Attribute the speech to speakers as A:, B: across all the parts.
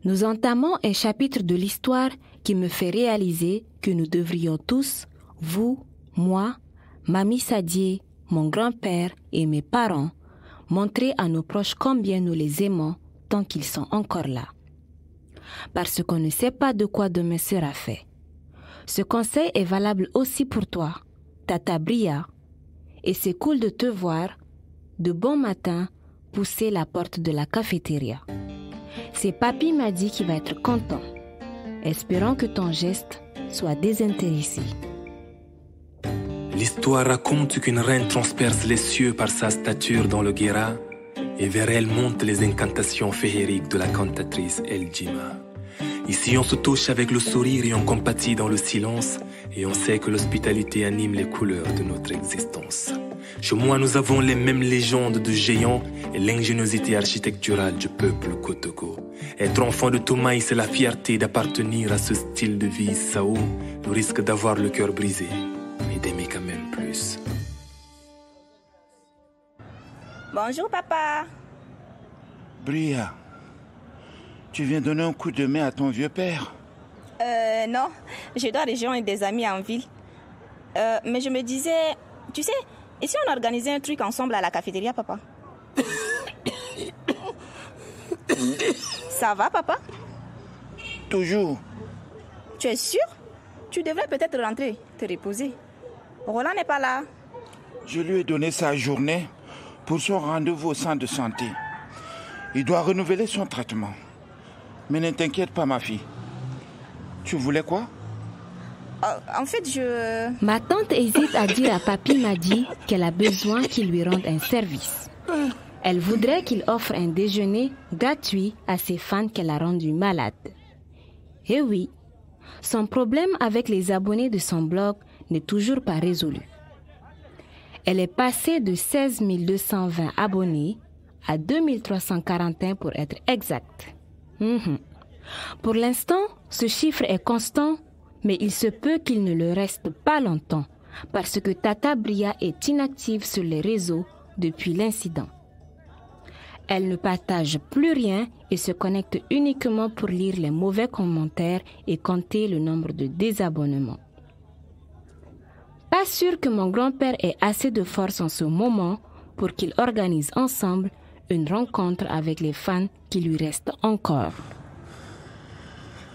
A: Nous entamons un chapitre de l'histoire qui me fait réaliser que nous devrions tous, vous, moi, Mamie Sadié, mon grand-père et mes parents, montrer à nos proches combien nous les aimons tant qu'ils sont encore là. Parce qu'on ne sait pas de quoi demain sera fait. Ce conseil est valable aussi pour toi, Tata Bria, et c'est cool de te voir, de bon matin, pousser la porte de la cafétéria. C'est Papy m'a dit qu'il va être content. Espérons que ton geste soit désintéressé.
B: L'histoire raconte qu'une reine transperce les cieux par sa stature dans le Guéra, et vers elle montent les incantations féeriques de la cantatrice El Jima. Ici, on se touche avec le sourire et on compatit dans le silence, et on sait que l'hospitalité anime les couleurs de notre existence. Chez moi, nous avons les mêmes légendes de géants et l'ingéniosité architecturale du peuple Kotoko. Être enfant de Toumaï, c'est la fierté d'appartenir à ce style de vie Sao, le risque d'avoir le cœur brisé, mais d'aimer quand même plus.
C: Bonjour, papa.
D: Bria, tu viens donner un coup de main à ton vieux père?
C: Non, je dois rejoindre des amis en ville. Mais je me disais, tu sais, et si on organisait un truc ensemble à la cafétéria, papa? Ça va, papa?
D: Toujours.
C: Tu es sûr? Tu devrais peut-être rentrer, te reposer. Roland n'est pas là.
D: Je lui ai donné sa journée pour son rendez-vous au centre de santé. Il doit renouveler son traitement. Mais ne t'inquiète pas, ma fille. Tu voulais quoi?
C: En fait,
A: Ma tante hésite à dire à Papy Madi qu'elle a besoin qu'il lui rende un service. Elle voudrait qu'il offre un déjeuner gratuit à ses fans qu'elle a rendus malades. Et oui, son problème avec les abonnés de son blog n'est toujours pas résolu. Elle est passée de 16 220 abonnés à 2 341 pour être exact. Pour l'instant, ce chiffre est constant, mais il se peut qu'il ne le reste pas longtemps parce que Tata Bria est inactive sur les réseaux depuis l'incident. Elle ne partage plus rien et se connecte uniquement pour lire les mauvais commentaires et compter le nombre de désabonnements. Pas sûr que mon grand-père ait assez de force en ce moment pour qu'il organise ensemble une rencontre avec les fans qui lui restent encore.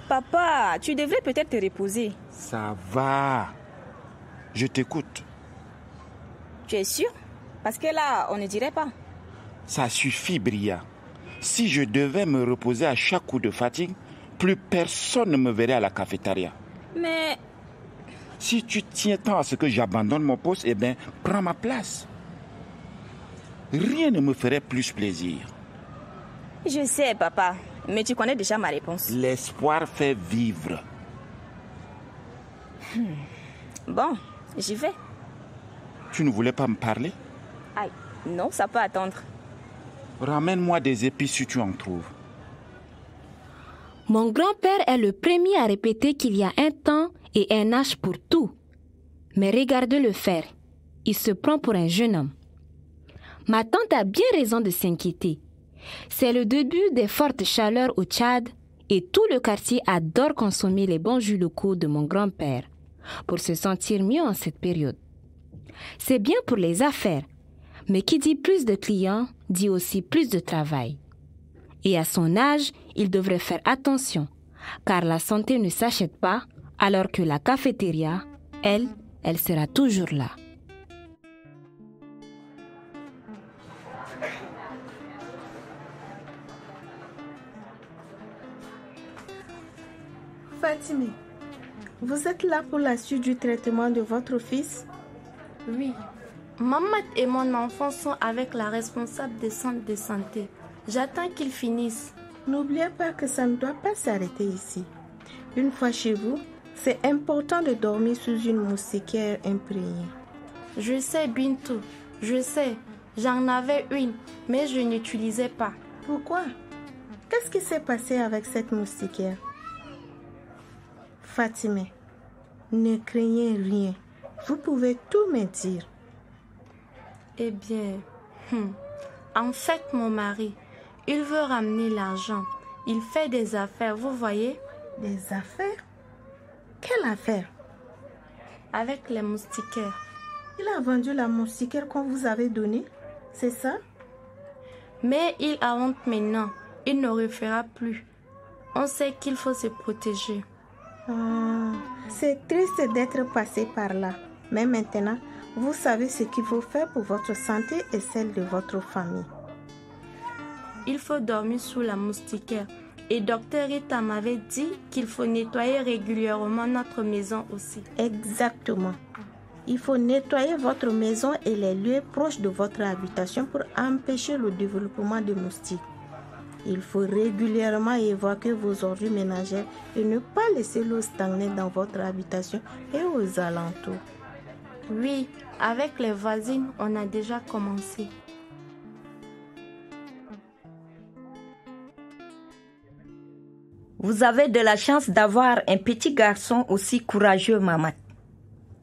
C: Papa, tu devrais peut-être te reposer.
D: Ça va. Je t'écoute.
C: Tu es sûr? Parce que là, on ne dirait pas.
D: Ça suffit, Bria. Si je devais me reposer à chaque coup de fatigue, plus personne ne me verrait à la cafétéria.
C: Mais...
D: Si tu tiens tant à ce que j'abandonne mon poste, eh bien, prends ma place. Rien ne me ferait plus plaisir.
C: Je sais, papa, mais tu connais déjà ma réponse.
D: L'espoir fait vivre.
C: Bon, j'y vais.
D: Tu ne voulais pas me parler?
C: Aïe, non, ça peut attendre.
D: Ramène-moi des épices si tu en trouves.
A: Mon grand-père est le premier à répéter qu'il y a un temps et un âge pour tout. Mais regardez-le faire. Il se prend pour un jeune homme. Ma tante a bien raison de s'inquiéter. C'est le début des fortes chaleurs au Tchad et tout le quartier adore consommer les bons jus locaux de mon grand-père pour se sentir mieux en cette période. C'est bien pour les affaires, mais qui dit plus de clients dit aussi plus de travail. Et à son âge, il devrait faire attention, car la santé ne s'achète pas, alors que la cafétéria, elle sera toujours là.
E: Fatimé, vous êtes là pour la suite du traitement de votre fils?
F: Oui. Maman et mon enfant sont avec la responsable des centres de santé. J'attends qu'ils finissent.
E: N'oubliez pas que ça ne doit pas s'arrêter ici. Une fois chez vous, c'est important de dormir sous une moustiquaire imprégnée.
F: Je sais, Bintou. Je sais. J'en avais une, mais je n'utilisais pas.
E: Pourquoi? Qu'est-ce qui s'est passé avec cette moustiquaire? Fatimé, ne craignez rien. Vous pouvez tout me dire.
F: Eh bien, en fait, mon mari, il veut ramener l'argent. Il fait des affaires, vous voyez?
E: Des affaires? Quelle affaire?
F: Avec les moustiquaires.
E: Il a vendu la moustiquaire qu'on vous avait donnée, c'est ça?
F: Mais il a honte maintenant. Il ne refera plus. On sait qu'il faut se protéger.
E: C'est triste d'être passé par là. Mais maintenant, vous savez ce qu'il faut faire pour votre santé et celle de votre famille.
F: Il faut dormir sous la moustiquaire. Et Dr Rita m'avait dit qu'il faut nettoyer régulièrement notre maison aussi.
E: Exactement. Il faut nettoyer votre maison et les lieux proches de votre habitation pour empêcher le développement de moustiques. Il faut régulièrement évacuer vos ordures ménagères et ne pas laisser l'eau stagner dans votre habitation et aux alentours.
F: Oui, avec les voisines, on a déjà commencé.
G: Vous avez de la chance d'avoir un petit garçon aussi courageux, maman.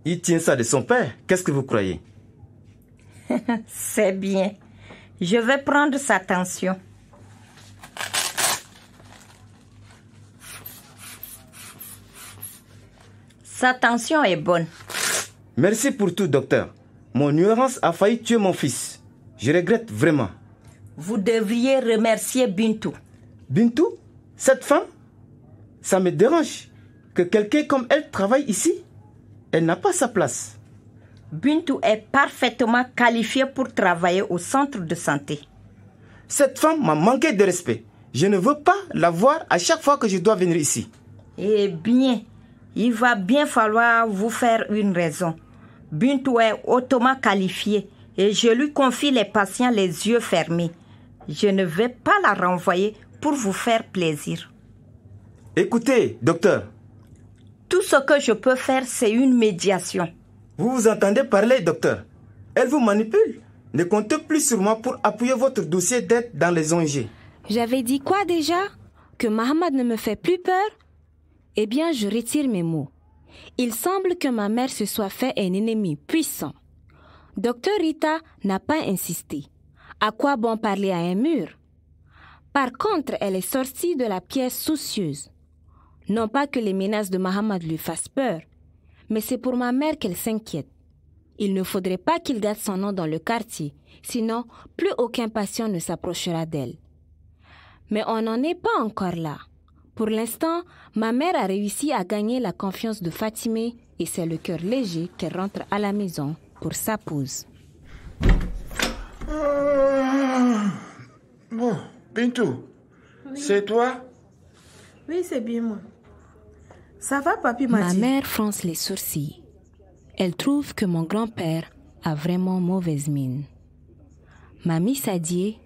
H: Il tient ça de son père. Qu'est-ce que vous croyez?
G: C'est bien. Je vais prendre sa tension. Sa tension est bonne.
H: Merci pour tout, docteur. Mon ignorance a failli tuer mon fils. Je regrette vraiment.
G: Vous devriez remercier Bintou.
H: Bintou? Cette femme? Ça me dérange que quelqu'un comme elle travaille ici. Elle n'a pas sa place.
G: Bintou est parfaitement qualifiée pour travailler au centre de santé.
H: Cette femme m'a manqué de respect. Je ne veux pas la voir à chaque fois que je dois venir ici.
G: Eh bien, il va bien falloir vous faire une raison. Bintou est hautement qualifiée et je lui confie les patients les yeux fermés. Je ne vais pas la renvoyer pour vous faire plaisir.
H: Écoutez, docteur.
G: Tout ce que je peux faire, c'est une médiation.
H: Vous vous entendez parler, docteur? Elle vous manipule. Ne comptez plus sur moi pour appuyer votre dossier d'aide dans les ONG.
A: J'avais dit quoi déjà? Que Mohamed ne me fait plus peur? Eh bien, je retire mes mots. Il semble que ma mère se soit fait un ennemi puissant. Docteur Rita n'a pas insisté. À quoi bon parler à un mur? Par contre, elle est sortie de la pièce soucieuse. Non pas que les menaces de Mohamed lui fassent peur, mais c'est pour ma mère qu'elle s'inquiète. Il ne faudrait pas qu'il garde son nom dans le quartier, sinon plus aucun patient ne s'approchera d'elle. Mais on n'en est pas encore là. Pour l'instant, ma mère a réussi à gagner la confiance de Fatimé et c'est le cœur léger qu'elle rentre à la maison pour sa pause.
D: Bon, Bintou, oui. C'est toi?
E: Oui, c'est bien moi. Ça va, papi
A: Ma
E: Mati?
A: mère fronce les sourcils. Elle trouve que mon grand-père a vraiment mauvaise mine. Mamie Sadie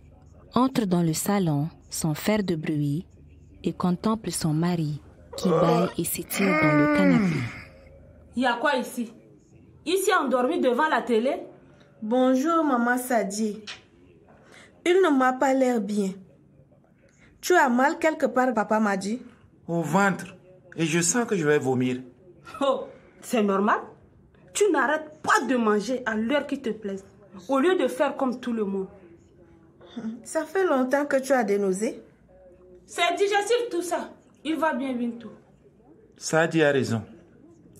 A: entre dans le salon sans faire de bruit et contemple son mari qui bâille et s'étire dans le canapé.
I: Il y a quoi ici? Ici endormi devant la télé?
E: Bonjour, maman Sadie. Il ne m'a pas l'air bien. Tu as mal quelque part, papa m'a dit?
D: Au ventre. Et je sens que je vais vomir.
I: Oh, c'est normal. Tu n'arrêtes pas de manger à l'heure qui te plaise, au lieu de faire comme tout le monde.
E: Ça fait longtemps que tu as des nausées?
I: C'est digestif tout ça. Il va bien, Bintou.
D: Sadie a raison.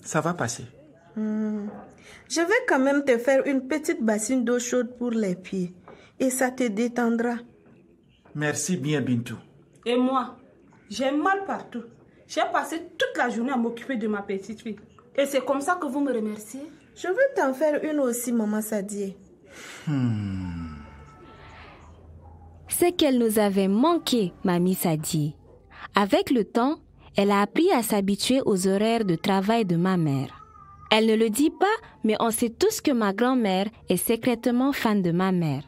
D: Ça va passer.
E: Je vais quand même te faire une petite bassine d'eau chaude pour les pieds. Et ça te détendra.
D: Merci bien, Bintou.
I: Et moi, j'ai mal partout. J'ai passé toute la journée à m'occuper de ma petite fille. Et c'est comme ça que vous me remerciez?
E: Je veux t'en faire une aussi, maman Sadie.
A: C'est qu'elle nous avait manqué, mamie Sadie. Avec le temps, elle a appris à s'habituer aux horaires de travail de ma mère. Elle ne le dit pas, mais on sait tous que ma grand-mère est secrètement fan de ma mère.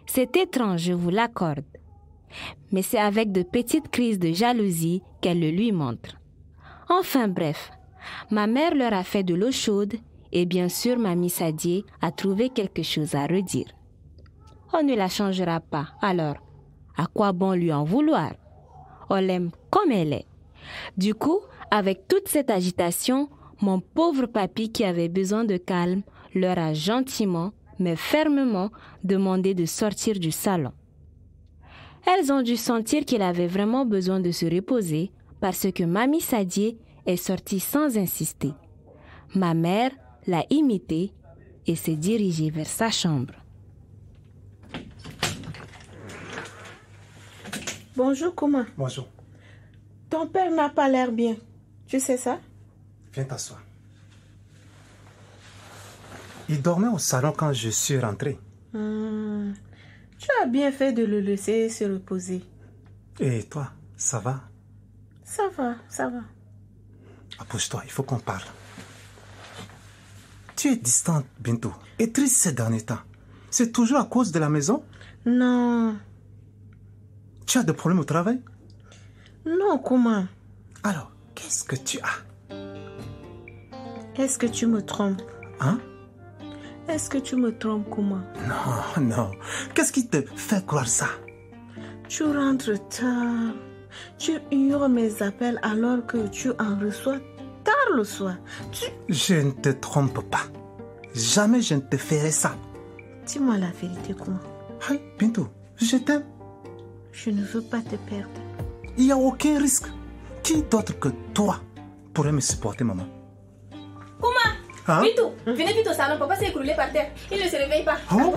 A: C'est étrange, je vous l'accorde. Mais c'est avec de petites crises de jalousie qu'elle le lui montre. Enfin bref, ma mère leur a fait de l'eau chaude et bien sûr mamie Sadie a trouvé quelque chose à redire. On ne la changera pas, alors à quoi bon lui en vouloir? On l'aime comme elle est. Du coup, avec toute cette agitation, mon pauvre papy qui avait besoin de calme leur a gentiment mais fermement demandé de sortir du salon. Elles ont dû sentir qu'il avait vraiment besoin de se reposer parce que Mamie Sadie est sortie sans insister. Ma mère l'a imité et s'est dirigée vers sa chambre.
E: Bonjour, Kouma.
H: Bonjour.
E: Ton père n'a pas l'air bien. Tu sais ça?
H: Viens t'asseoir. Il dormait au salon quand je suis rentré.
E: Tu as bien fait de le laisser se reposer.
H: Et toi, ça va?
E: Ça va, ça va.
H: Approche-toi, il faut qu'on parle. Tu es distante, Bintou, et triste ces derniers temps. C'est toujours à cause de la maison?
E: Non.
H: Tu as des problèmes au travail?
E: Non, comment?
H: Alors, qu'est-ce que tu as?
E: Est-ce que tu me trompes?
H: Hein?
E: Est-ce que tu me trompes, comment?
H: Non, non. Qu'est-ce qui te fait croire ça?
E: Tu rentres tard. Tu ignores mes appels alors que tu en reçois tard le soir.
H: Je ne te trompe pas. Jamais je ne te ferai ça.
E: Dis-moi la vérité, comment?
H: Hey, Bintou, je t'aime.
E: Je ne veux pas te perdre.
H: Il n'y a aucun risque. Qui d'autre que toi pourrait me supporter, maman?
C: Kouma!
H: Hein?
C: Bintou, venez vite au salon, papa s'est écroulé par terre. Il ne se réveille pas.
H: Oh?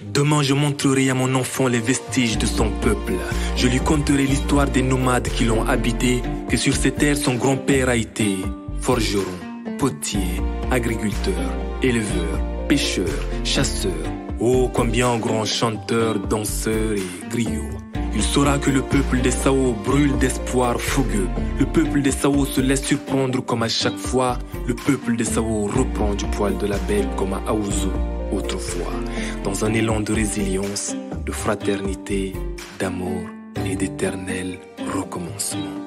B: Demain, je montrerai à mon enfant les vestiges de son peuple. Je lui conterai l'histoire des nomades qui l'ont habité, que sur ces terres son grand-père a été forgeron, potier, agriculteur, éleveur, pêcheur, chasseur. Oh, combien grand chanteur, danseur et griot. Il saura que le peuple des Sao brûle d'espoir fougueux. Le peuple des Sao se laisse surprendre comme à chaque fois. Le peuple des Sao reprend du poil de la belle comme à Aouzou autrefois. Dans un élan de résilience, de fraternité, d'amour et d'éternel recommencement.